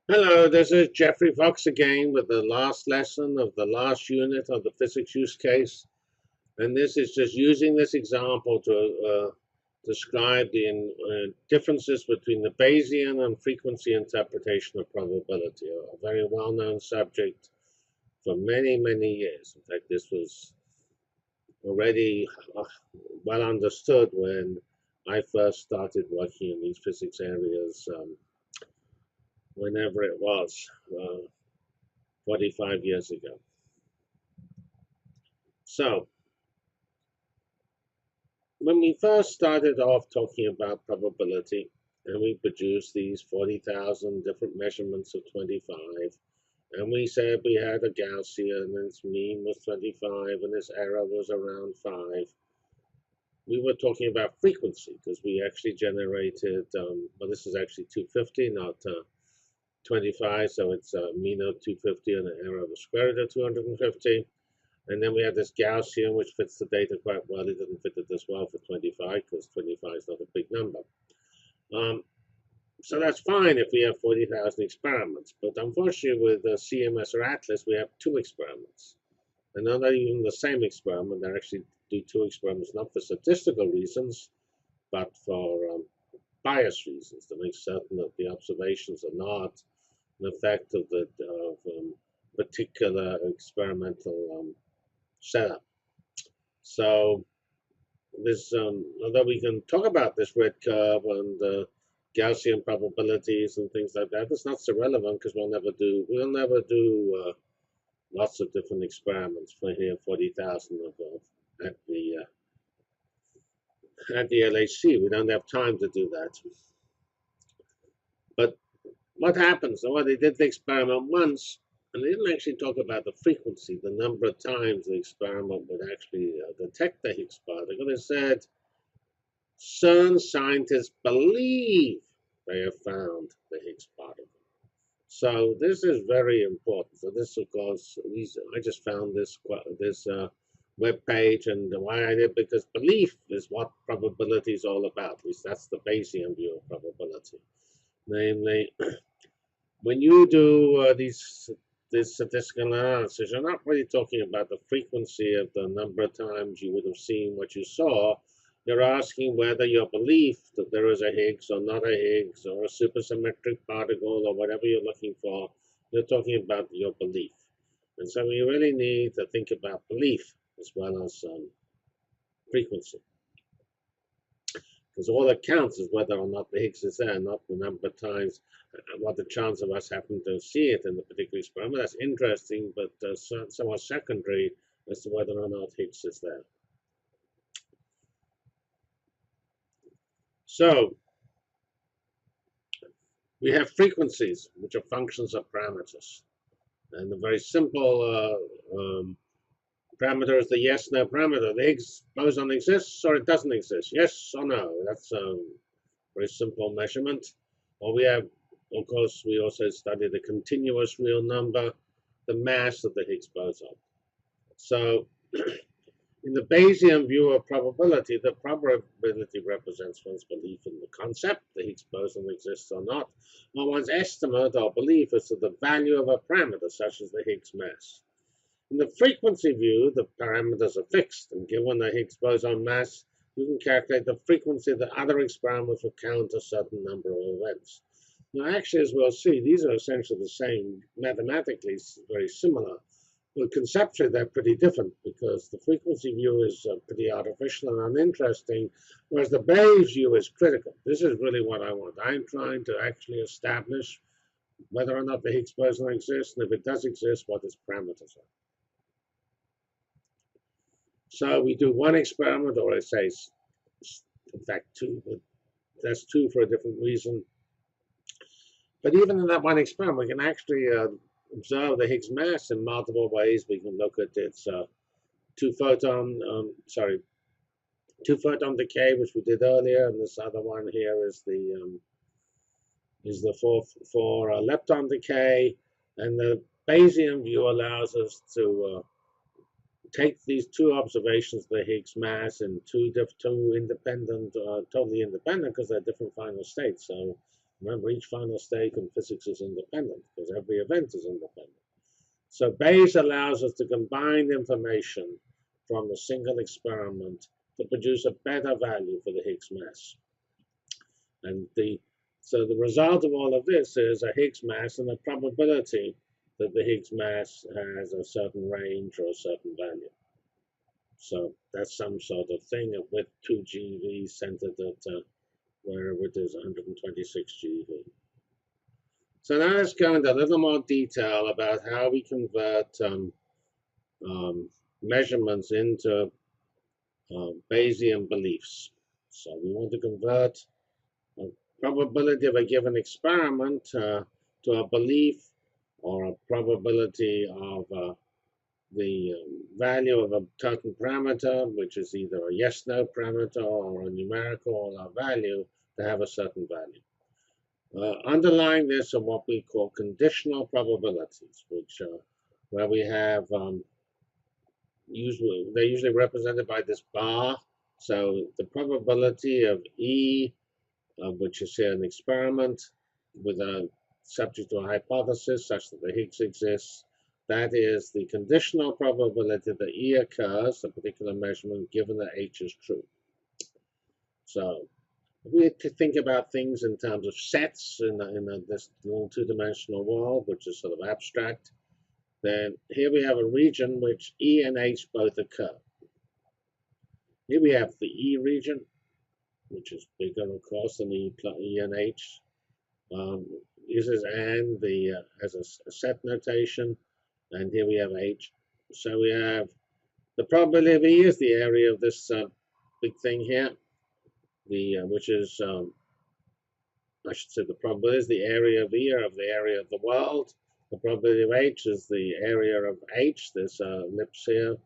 Hello, this is Jeffrey Fox again with the last lesson of the last unit of the physics use case. And this is just using this example to describe the differences between the Bayesian and frequency interpretation of probability, a very well-known subject for many, many years. In fact, this was already well understood when I first started working in these physics areas, whenever it was, 45 years ago. So, when we first started off talking about probability, and we produced these 40,000 different measurements of 25, and we said we had a Gaussian, and its mean was 25, and its error was around 5, we were talking about frequency, because we actually generated, well, this is actually 250, not 25, so it's a mean of 250 and an error of the square root of 250. And then we have this Gaussian, which fits the data quite well. It didn't fit it as well for 25 because 25 is not a big number. So that's fine if we have 40,000 experiments. But unfortunately, with CMS or Atlas, we have 2 experiments. And not even the same experiment. They actually do 2 experiments, not for statistical reasons, but for bias reasons, to make certain that the observations are not an effect of the particular experimental setup. So this, although we can talk about this red curve and Gaussian probabilities and things like that, it's not so relevant because we'll never do lots of different experiments for here 40,000 of at the LHC. We don't have time to do that. But what happens? Well, they did the experiment once, and they didn't actually talk about the frequency, the number of times the experiment would actually detect the Higgs particle. They said CERN scientists believe they have found the Higgs particle. So this is very important. So this, of course, I just found this web page, and why I did, because belief is what probability is all about. At least that's the Bayesian view of probability. Namely, when you do this statistical analysis, you're not really talking about the frequency of the number of times you would have seen what you saw. You're asking whether your belief that there is a Higgs or not a Higgs or a supersymmetric particle or whatever you're looking for, you're talking about your belief. And so we really need to think about belief as well as frequency. Because all that counts is whether or not the Higgs is there, not the number of times, what the chance of us happening to see it in the particular experiment. That's interesting, but somewhat secondary as to whether or not Higgs is there. So we have frequencies, which are functions of parameters. And the very simple parameter is the yes-no parameter. The Higgs boson exists or it doesn't exist. Yes or no. That's a very simple measurement. Or we have, of course, we also study the continuous real number, the mass of the Higgs boson. So in the Bayesian view of probability, the probability represents one's belief in the concept, the Higgs boson exists or not, or one's estimate or belief as to the value of a parameter, such as the Higgs mass. In the frequency view, the parameters are fixed, and given the Higgs boson mass, you can calculate the frequency that other experiments will count a certain number of events. Now, actually, as we'll see, these are essentially the same, mathematically very similar. But conceptually, they're pretty different because the frequency view is pretty artificial and uninteresting, whereas the Bayes view is critical. This is really what I want. I'm trying to actually establish whether or not the Higgs boson exists, and if it does exist, what its parameters are. So we do one experiment, or I say, in fact, 2, but that's 2 for a different reason. But even in that one experiment, we can actually observe the Higgs mass in multiple ways. We can look at its two photon decay, which we did earlier, and this other one here is the four lepton decay, and the Bayesian view allows us to take these 2 observations of the Higgs mass in two independent, totally independent, because they're different final states. So Remember, each final state in physics is independent because every event is independent. So Bayes allows us to combine information from a single experiment to produce a better value for the Higgs mass. And so the result of all of this is a Higgs mass and a probability that the Higgs mass has a certain range or a certain value. So that's some sort of thing with 2 GeV centered at wherever it is, 126 GeV. So now let's go into a little more detail about how we convert measurements into Bayesian beliefs. So we want to convert a probability of a given experiment to a belief or a probability of the value of a certain parameter, which is either a yes-no parameter or a numerical value, to have a certain value. Underlying this are what we call conditional probabilities, which where we have they're usually represented by this bar. So the probability of E, which is here an experiment with a subject to a hypothesis such that the Higgs exists, that is the conditional probability that E occurs, a particular measurement, given that H is true. So we have to think about things in terms of sets in this little two-dimensional world, which is sort of abstract. Then here we have a region which E and H both occur. Here we have the E region, which is bigger, of course, than E and H. Uses and as a set notation, and here we have H. So we have the probability of E is the area of this big thing here, which is I should say the probability is the area of E, or of the area of the world. The probability of H is the area of H, this ellipse here,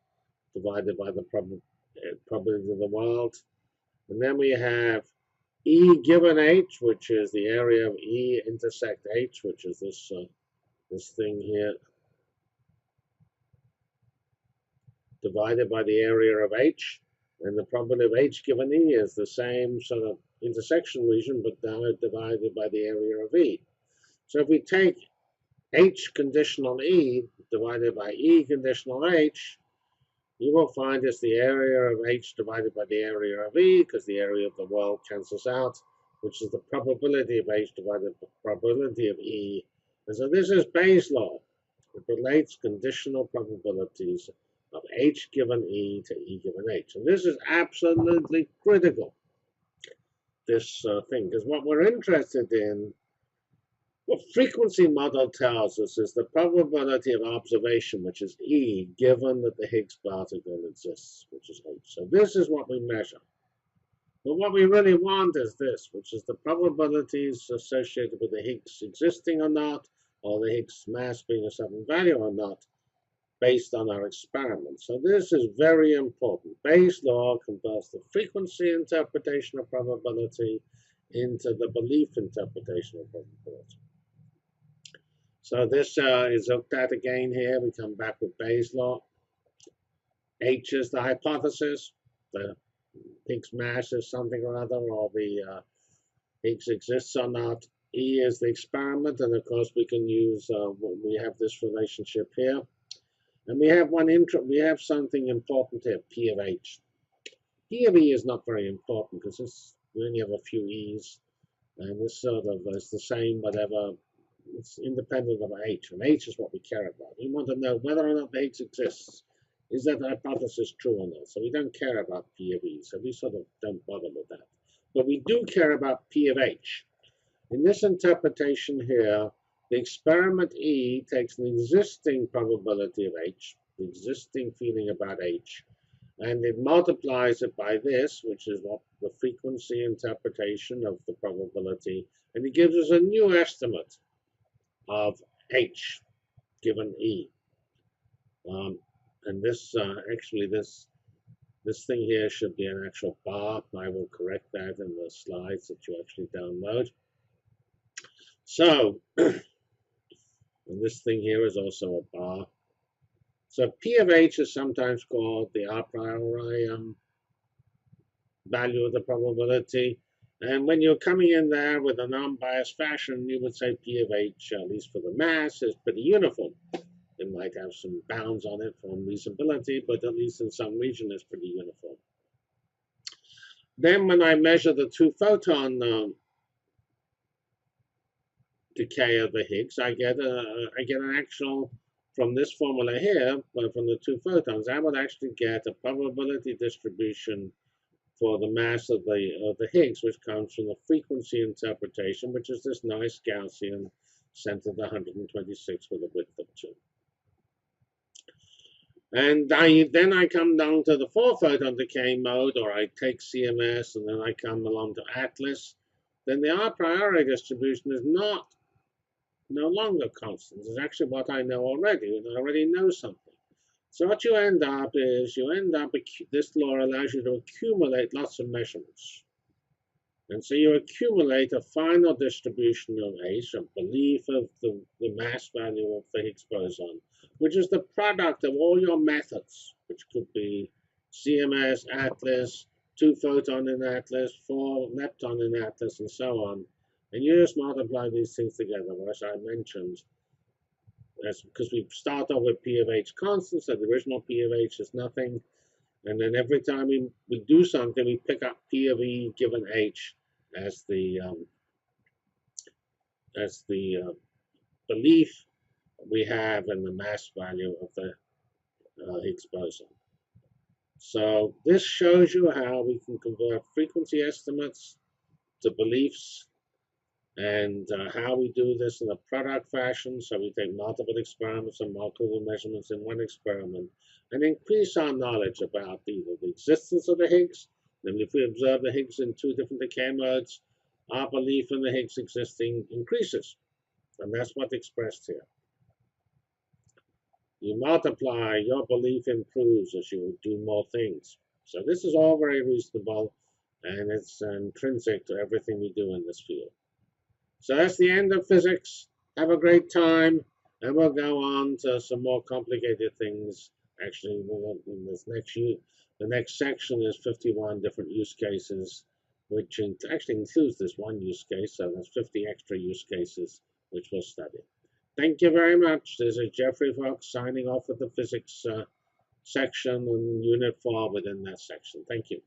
divided by the probability of the world. And then we have E given H, which is the area of E intersect H, which is this thing here, divided by the area of H. And the probability of H given E is the same sort of intersection region, but now divided by the area of E. So if we take H conditional E divided by E conditional H, you will find it's the area of H divided by the area of E, because the area of the world cancels out, which is the probability of H divided by the probability of E. And so this is Bayes' law. It relates conditional probabilities of H given E to E given H. And this is absolutely critical, this thing, because what we're interested in, what frequency model tells us, is the probability of observation, which is E, given that the Higgs particle exists, which is H. So this is what we measure. But what we really want is this, which is the probabilities associated with the Higgs existing or not, or the Higgs mass being a certain value or not, based on our experiment. So this is very important. Bayes' law converts the frequency interpretation of probability into the belief interpretation of probability. So this is looked at again here. We come back with Bayes' law. H is the hypothesis. The Higgs mass is something or other, or the Higgs exists or not. E is the experiment, and of course we can use, we have this relationship here. And we have something important here, P of H. P of E is not very important because we only have a few E's, and this sort of is the same, whatever. It's independent of H, and H is what we care about. We want to know whether or not the Higgs exists. Is that hypothesis true or not? So we don't care about P of E, so we sort of don't bother with that. But we do care about P of H. In this interpretation here, the experiment E takes an existing probability of H, the existing feeling about H, and it multiplies it by this, which is what the frequency interpretation of the probability, and it gives us a new estimate of H given E. And this, actually, this thing here should be an actual bar. I will correct that in the slides that you actually download. So, and this thing here is also a bar. So P of H is sometimes called the a priori value of the probability. And when you're coming in there with a non-biased fashion, you would say P of H, at least for the mass, is pretty uniform. It might have some bounds on it for unreasonability, but at least in some region it's pretty uniform. Then when I measure the two-photon decay of the Higgs, I get an actual, from this formula here, but from the two photons, I would actually get a probability distribution for the mass of the Higgs, which comes from the frequency interpretation, which is this nice Gaussian centered 126 with a width of 2. And then I come down to the 4-photon decay mode, or I take CMS, and then I come along to ATLAS. Then the a priori distribution is no longer constant. It's actually what I know already, and I already know something. So what you end up is, this law allows you to accumulate lots of measurements. And so you accumulate a final distribution of H, a belief of the mass value of the Higgs boson, which is the product of all your methods, which could be CMS, ATLAS, 2-photon in ATLAS, 4-lepton in ATLAS, and so on. And you just multiply these things together, as I mentioned. That's because we start off with P of H constant, so the original P of H is nothing. And then every time we do something, we pick up P of E given H as the belief we have in the mass value of the Higgs boson. So this shows you how we can convert frequency estimates to beliefs, and how we do this in a product fashion. So we take multiple experiments and multiple measurements in one experiment and increase our knowledge about either the existence of the Higgs. And if we observe the Higgs in 2 different decay modes, our belief in the Higgs existing increases. And that's what's expressed here. You multiply, your belief improves as you do more things. So this is all very reasonable, and it's intrinsic to everything we do in this field. So that's the end of physics. Have a great time, and we'll go on to some more complicated things. Actually, in this the next section is 51 different use cases, which actually includes this one use case. So there's 50 extra use cases which we'll study. Thank you very much. This is Jeffrey Fox signing off with the physics section and Unit 4 within that section. Thank you.